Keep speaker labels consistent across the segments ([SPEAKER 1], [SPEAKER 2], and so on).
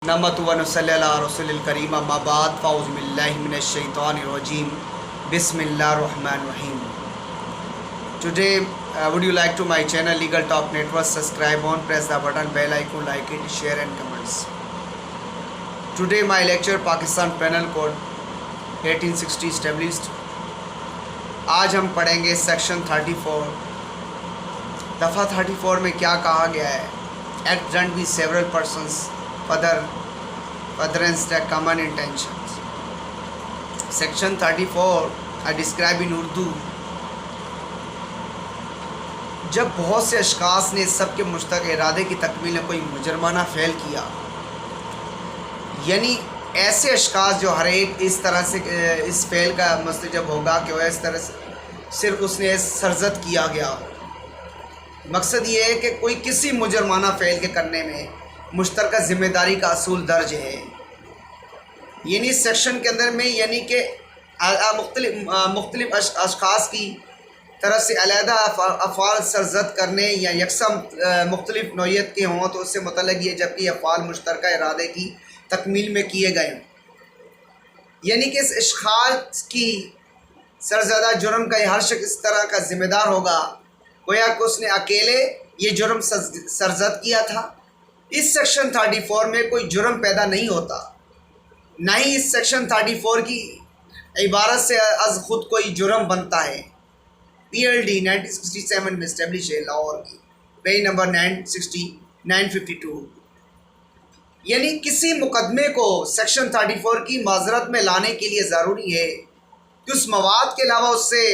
[SPEAKER 1] नहमदुहु व नसल्ली अला रसूलिल करीम अम्मा बाद फ़अऊज़ु बिल्लाहि मिनश शैतानिर रजीम बिस्मिल्लाहिर रहमानिर रहीम। Today would you like to my channel Legal Talk Network, subscribe on, press the button, bell icon, like it, share and comments. Today my lecture Pakistan Penal Code 1860 established. आज हम पढ़ेंगे section 34 दफ़ा 34 में क्या कहा गया है। Act done by several persons furtherance the common intentions. Section 34 I describe in Urdu. जब बहुत से अशख़ास ने सब के मुश्तरक इरादे की तकमील में कोई मुजरमाना फ़ेल किया, यानी ऐसे अशख़ास जो हर एक इस तरह से इस फ़ेल का मुस्तजब होगा कि वह इस तरह से सिर्फ उसने सरजद किया गया। मकसद ये है कि कोई किसी मुजरमाना फ़ेल के करने में मुश्तरका ज़िम्मेदारी का असूल दर्ज है। यानी इस सेक्शन के अंदर में यानी कि मुख्तलिफ अशख़ास की तरफ से अलहदा अफ़आल सरजद करने या यकसा मुख्तलिफ नौइयत के हों तो उससे मुतल्लिक़ ये जबकि अफ़आल मुश्तरका इरादे की तकमील में किए गए, यानी कि इस अशख़ास की सरज़दा जुर्म का हर शख्स इस तरह का ज़िम्मेदार होगा गोया कि उसने अकेले ये जुर्म सरजद किया था। इस सेक्शन 34 में कोई जुर्म पैदा नहीं होता, ना ही इस सेक्शन 34 की इबारत से अज़ ख़ुद कोई जुर्म बनता है। PLD 1967 में इस्टेब्लिश है लाहौर की, पेज नंबर 952। यानी किसी मुकदमे को सेक्शन 34 की माज़रत में लाने के लिए ज़रूरी है कि उस मवाद के अलावा उससे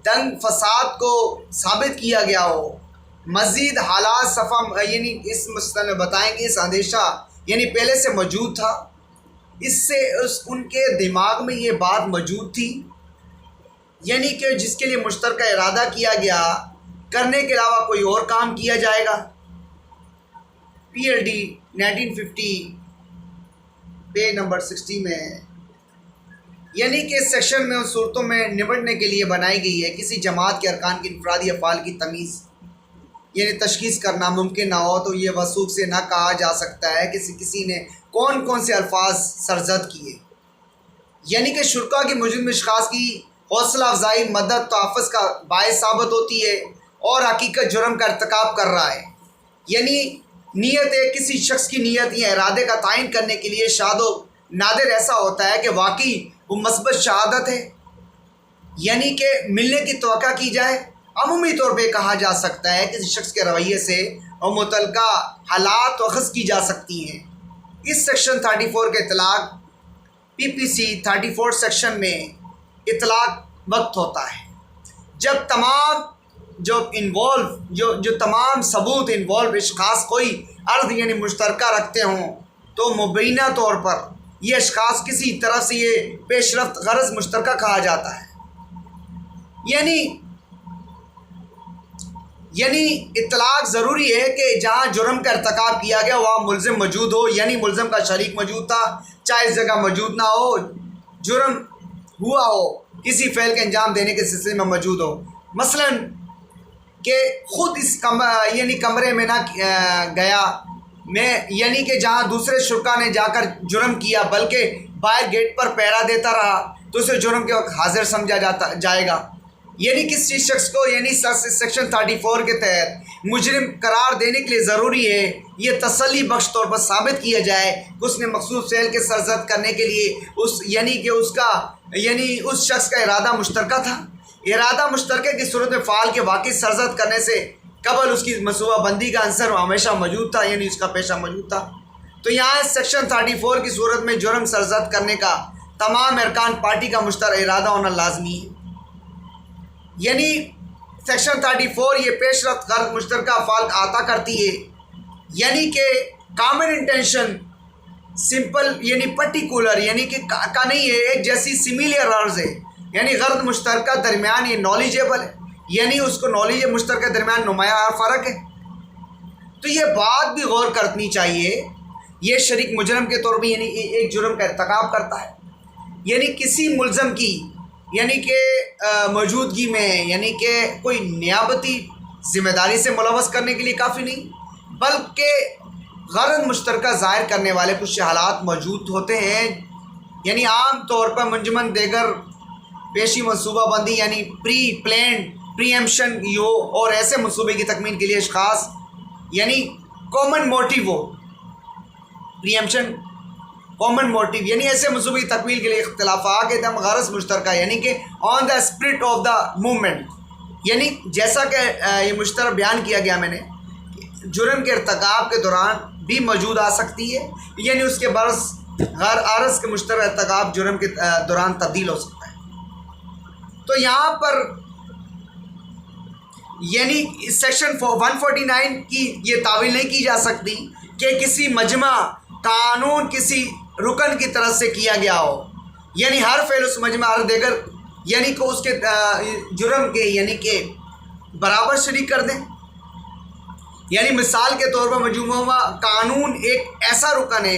[SPEAKER 1] दंग फसाद को साबित किया गया हो। मज़ीद हालात सफ़ा यानी इस मसले में बताएँ कि इस अंदेशा यानी पहले से मौजूद था, इससे उनके दिमाग में ये बात मौजूद थी, यानी कि जिसके लिए मुश्तरका इरादा किया गया करने के अलावा कोई और काम किया जाएगा। PLD 1950 पेज नंबर 60 में, यानी कि इस सेक्शन में उन सूरतों में निपटने के लिए बनाई गई है किसी जमात के अरकान की इनफरादी अफ़आल की तमीज़ यानी तशख़ीस करना मुमकिन ना हो तो ये वसूख से ना कहा जा सकता है कि किसी ने कौन कौन से अल्फाज सरजद किए, यानी कि शुरका की मुजरिम अशख़ास की हौसला अफजाई मदद तहफ़्फ़ुज़ का बायस साबित होती है और हकीकत जुर्म का इर्तिकाब कर रहा है। यानी नीयत है, किसी शख्स की नीयत या इरादे का तयन करने के लिए शादो नादिर ऐसा होता है कि वाकई वो मस्बत शहादत है, यानी कि मिलने की तवक्का की जाए। अमूमी तौर पे कहा जा सकता है किसी शख्स के रवैये से और मुतल्लिका हालात वख़्ज़ की जा सकती हैं। इस सेक्शन 34 के इतलाक़ PPC 34 सेक्शन में इतलाक़ वक्त होता है जब तमाम जो तमाम सबूत इन्वॉल्व अशख़ास कोई अर्ज़ यानी मुश्तरका रखते हों तो मुबैना तौर पर ये अशख़ास किसी तरह से ये पेशरफ्त गरज़ मुश्तरका कहा जाता है। यानी इतलाक़ ज़रूरी है कि जहाँ जुर्म का इर्तिकाब किया गया वहाँ मुल्ज़िम मौजूद हो, यानी मुल्ज़िम का शरीक मौजूद था, चाहे इस जगह मौजूद ना हो, जुर्म हुआ हो, किसी फ़ेल के अंजाम देने के सिलसिले में मौजूद हो। मसलन कि ख़ुद इस कमरे में ना गया मैं, यानी कि जहाँ दूसरे शुरका ने जाकर जुर्म किया बल्कि बाहर गेट पर पहरा देता रहा तो उसे जुर्म के वक्त हाजिर समझा जाएगा। यानी किसी शख्स को यानी सेक्शन 34 के तहत मुजरिम करार देने के लिए ज़रूरी है ये तसल्ली बख्श तौर पर साबित किया जाए कि उसने मखसूस फ़ेल के सरजद करने के लिए उस शख्स का इरादा मुश्तरका था। इरादा मुश्तरके की सूरत में फ़ाल के वाक़ई सरजद करने से कबल उसकी मनसूबा बंदी का अंसर हमेशा मौजूद था, यानी उसका पेशा मौजूद था। तो यहाँ सेक्शन 34 की सूरत में जुर्म सरजद करने का तमाम अरकान पार्टी का मुश्तरका इरादा होना लाजमी है। यानी सेक्शन 34 ये पेशरफ्त गर्ज मुश्तरका अफ़आल आता करती है, यानी कि कॉमन इंटेंशन सिंपल यानी पर्टिकुलर यानी कि का नहीं है, एक जैसी सिमिलर अर्ज है, यानी गर्ज मुश्तरका दरमियान ये नॉलेजेबल है, यानी उसको नॉलेज मुश्तरका दरमियान नुमाया फ़र्क है। तो ये बात भी गौर करनी चाहिए, ये शरीक मुजरम के तौर पर यानी एक जुर्म का इर्तिकाब करता है, यानी किसी मुल्ज़म की यानी कि मौजूदगी में यानी कि कोई नियाबती ज़िम्मेदारी से मुलव्वस करने के लिए काफ़ी नहीं बल्कि غرض مشترکہ ظاہر کرنے والے کچھ حالات موجود ہوتے ہیں، یعنی عام طور پر منجمن دیگر پیشی منصوبہ بندی یعنی پری پلانڈ پری ایمپشن اور ایسے منصوبے کی تکمیل کے لیے اشخاص یعنی کامن موٹیو ہو، پری ایمپشن کامن موٹیو یعنی ایسے منصوبے کی تکمیل کے لیے اختلافات کے دم غرض مشترکہ یعنی کہ on the spirit of the movement, یعنی جیسا کہ یہ مشترک بیان کیا گیا میں نے، جرم کے ارتکاب کے دوران بھی موجود آ سکتی ہے، یعنی اس کے برس غیر عارض کے مشترک ارتکاب جرم کے دوران تبدیل ہو سکتا ہے۔ تو یہاں پر یعنی سیکشن 149 کی یہ تعویل نہیں کی جا سکتی کہ کسی مجمع قانون کسی رکن کی طرف سے کیا گیا ہو، یعنی ہر فعل اس مجمع اور دیگر یعنی کہ اس کے جرم کے یعنی کہ برابر شریک کر دیں۔ یعنی مثال کے طور پر مجموعہ قانون ایک ایسا رکن ہے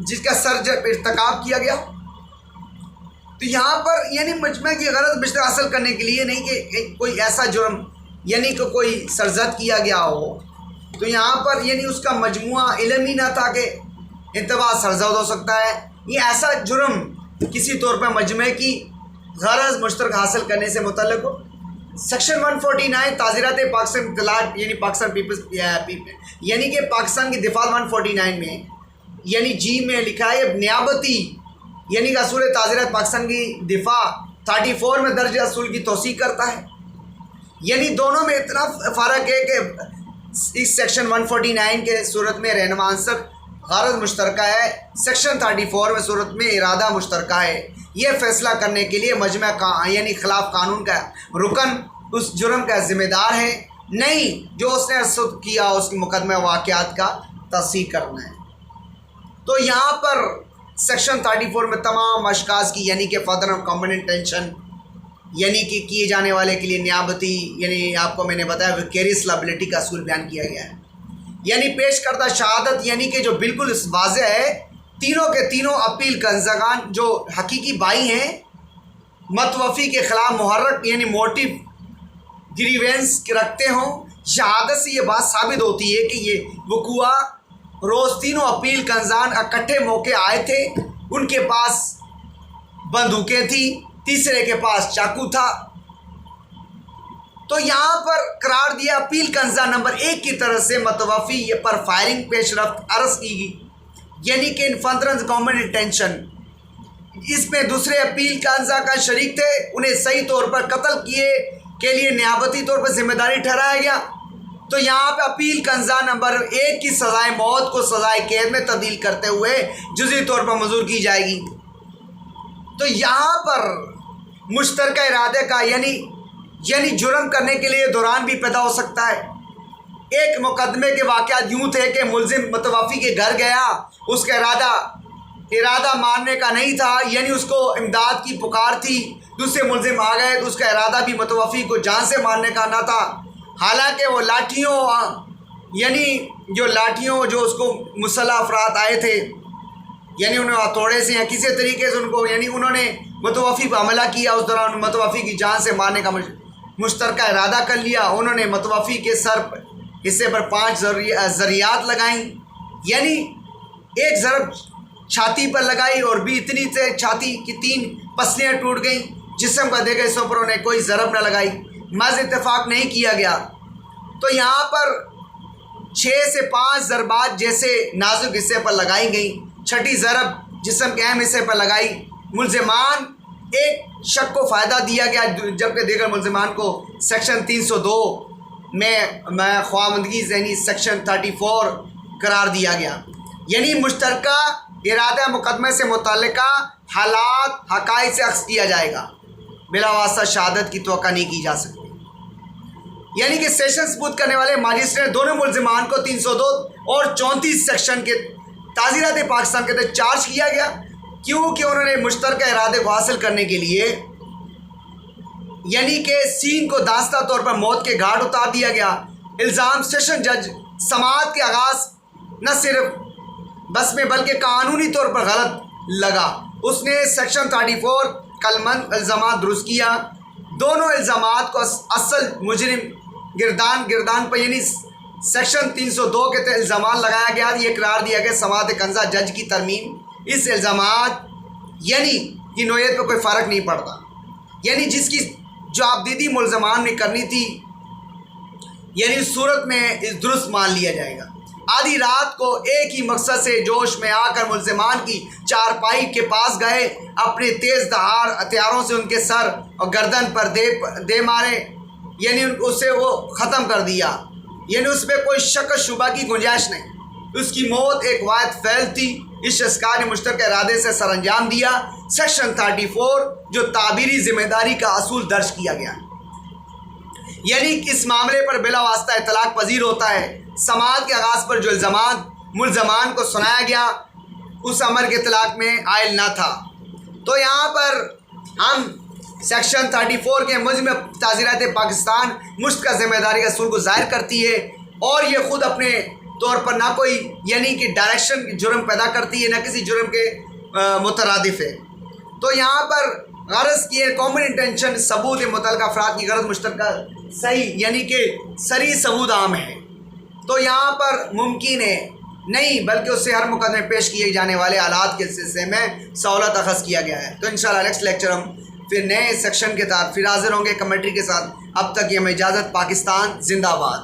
[SPEAKER 1] جس کا ارتکاب کیا گیا، تو یہاں پر یعنی مجمع کی غرض مشترک حاصل کرنے کے لیے نہیں کہ کوئی ایسا جرم یعنی کہ کوئی سرزد کیا گیا ہو، تو یہاں پر یعنی اس کا مجموعہ علم ہی نہ تھا کہ انتباہ سرزد ہو سکتا ہے، یہ ایسا جرم کسی طور پر مجمع کی غرض مشترک حاصل کرنے سے متعلق ہو۔ سیکشن 149 تعزیرات پاکستان اطلاعات یعنی پاکستان پیپلز یعنی کہ پاکستان کی دفاع 149 میں یعنی جی میں لکھا ہے نیابتی یعنی کہ اصول تعزیرات پاکستان کی دفاع 34 میں درج اصول کی توثیق کرتا ہے، یعنی دونوں میں اتنا فرق ہے کہ اس سیکشن 149 کے صورت میں رہنما عنصر غرض مشترکہ ہے، سیکشن 34 میں صورت میں ارادہ مشترکہ ہے۔ یہ فیصلہ کرنے کے لیے مجمع یعنی خلاف قانون کا رکن اس جرم کا ذمہ دار ہے، نہیں جو اس نے ارصد کیا اس کے مقدمہ واقعات کا تصحیح کرنا ہے۔ تو یہاں پر سیکشن 34 میں تمام اشخاص کی یعنی کہ فادر آف کامن انٹینشن یعنی کہ کیے جانے والے کے لیے نیابتی یعنی آپ کو میں نے بتایا ویکیریس لائبلٹی کا اصول بیان کیا گیا ہے، یعنی پیش کردہ شہادت یعنی کہ جو بالکل واضح ہے، تینوں کے تینوں اپیل کنندگان جو حقیقی بائی ہیں متوفی کے خلاف محرک یعنی موٹیو گریوینس رکھتے ہوں، شہادت سے یہ بات ثابت ہوتی ہے کہ یہ وقوع روز تینوں اپیل کنندگان اکٹھے موقع آئے تھے، ان کے پاس بندوقیں تھیں، تیسرے کے پاس چاقو تھا۔ تو یہاں پر قرار دیا اپیل کنندگان نمبر 1 کی طرف سے متوفی پر فائرنگ پیش رفت عرض کی گئی، یعنی کہ انفرنس کامن انٹینشن، اس میں دوسرے اپیل کنندگان کا شریک تھے، انہیں صحیح طور پر قتل کیے کے لیے نیابتی طور پر ذمہ داری ٹھہرایا گیا۔ تو یہاں پہ اپیل کنندگان نمبر 1 کی سزائے موت کو سزائے قید میں تبدیل کرتے ہوئے جزوی طور پر منظور کی جائے گی۔ تو یہاں پر مشترکہ ارادے کا یعنی جرم کرنے کے لیے دوران بھی پیدا ہو سکتا ہے۔ ایک مقدمے کے واقعات یوں تھے کہ ملزم متوفی کے گھر گیا، اس کا ارادہ مارنے کا نہیں تھا، یعنی اس کو امداد کی پکار تھی، دوسرے ملزم آ گئے تو اس کا ارادہ بھی متوفی کو جان سے مارنے کا نہ تھا، حالانکہ وہ لاٹھیوں جو اس کو مسلح افراد آئے تھے یعنی انہوں نے ہتھوڑے سے یا کسی طریقے سے ان کو یعنی انہوں نے متوفی پر حملہ کیا، اس دوران متوفی کی جان سے مارنے کا مشترکہ ارادہ کر لیا، انہوں نے متوفی کے سر حصے پر 5 ذریات لگائیں، یعنی ایک ضرب چھاتی پر لگائی اور بھی اتنی سے چھاتی کی 3 پسلیاں ٹوٹ گئیں، جسم کا دیکھے حصوں پر انہیں کوئی ضرب نہ لگائی، محض اتفاق نہیں کیا گیا۔ تو یہاں پر 6 سے 5 ضربات جیسے نازک حصے پر لگائی گئیں، چھٹی ضرب جسم کے اہم حصے پر لگائی، ملزمان ایک شخص کو فائدہ دیا گیا جبکہ دیگر ملزمان کو سیکشن 302 میں خواندگی ذہنی سیکشن 34 قرار دیا گیا، یعنی مشترکہ ارادہ مقدمے سے متعلقہ حالات حقائق سے اخذ کیا جائے گا، بلا واسطہ شہادت کی توقع نہیں کی جا سکتی، یعنی کہ سیشن ثبوت کرنے والے ماجسٹریٹ دونوں ملزمان کو 302 اور 34 سیکشن کے تعزیرات پاکستان کے تحت چارج کیا گیا، کیونکہ انہوں نے مشترکہ ارادے کو حاصل کرنے کے لیے یعنی کہ سین کو داستہ طور پر موت کے گھاٹ اتار دیا گیا۔ الزام سیشن جج سماعت کے آغاز نہ صرف بس میں بلکہ قانونی طور پر غلط لگا، اس نے سیکشن 34 کلمند الزامات درست کیا، دونوں الزامات کو اصل مجرم گردان پر یعنی सेक्शन 302 के तहत इल्ज़ाम लगाया गया, ये करार दिया गया समाअत कंजा जज की तरमीम। इस इल्ज़ामात यानी कि नोयत पर कोई फ़र्क नहीं पड़ता, यानी जिसकी जवाबदेही मुल्ज़मान ने करनी थी, यानी इस सूरत में इस दुरुस्त मान लिया जाएगा। आधी रात को एक ही मकसद से जोश में आकर मुल्ज़मान की चारपाई के पास गए, अपने तेज़ धार हथियारों से उनके सर और गर्दन पर दे मारे, यानी उसे वो ख़त्म कर दिया, यानी उसमें कोई शक शुबा की गुंजाइश नहीं। उसकी मौत एक वायद फैल थी। इस शख्स ने मुश्तरका इरादे से सरअंजाम दिया। सेक्शन 34 जो ताबीरी ज़िम्मेदारी का असूल दर्ज किया गया, यानी इस मामले पर बिला वास्ता इतलाक पजीर होता है। समाअत के आगाज़ पर जो इल्ज़ामात मुल्ज़मान को सुनाया गया उस अमर के इतलाक में आयल न था। तो यहाँ पर हम सेक्शन 34 के मुजम ताज़ीरात पाकिस्तान मुश्तरका ज़िम्मेदारी का असूल को ज़ाहिर करती है, और ये ख़ुद अपने तौर पर ना कोई यानी कि डायरेक्शन जुर्म पैदा करती है, ना किसी जुर्म के मुतरादिफ है। तो यहाँ पर गरज की है कॉमन इंटेंशन सबूत मुतल्लिक़ा अफराद की गरज मुश्तरका सही यानी कि सरी सबूत आम है। तो यहाँ पर मुमकिन है नहीं बल्कि उससे हर मुकदमे पेश किए जाने वाले आलात के सिलसिले में सहूलत अखज़ किया गया है। तो इंशाअल्लाह नेक्स्ट लेक्चर हम फिर नए सेक्शन के साथ फिर हाजिर होंगे कमेंट्री के साथ। अब तक ये हमें इजाज़त। पाकिस्तान जिंदाबाद।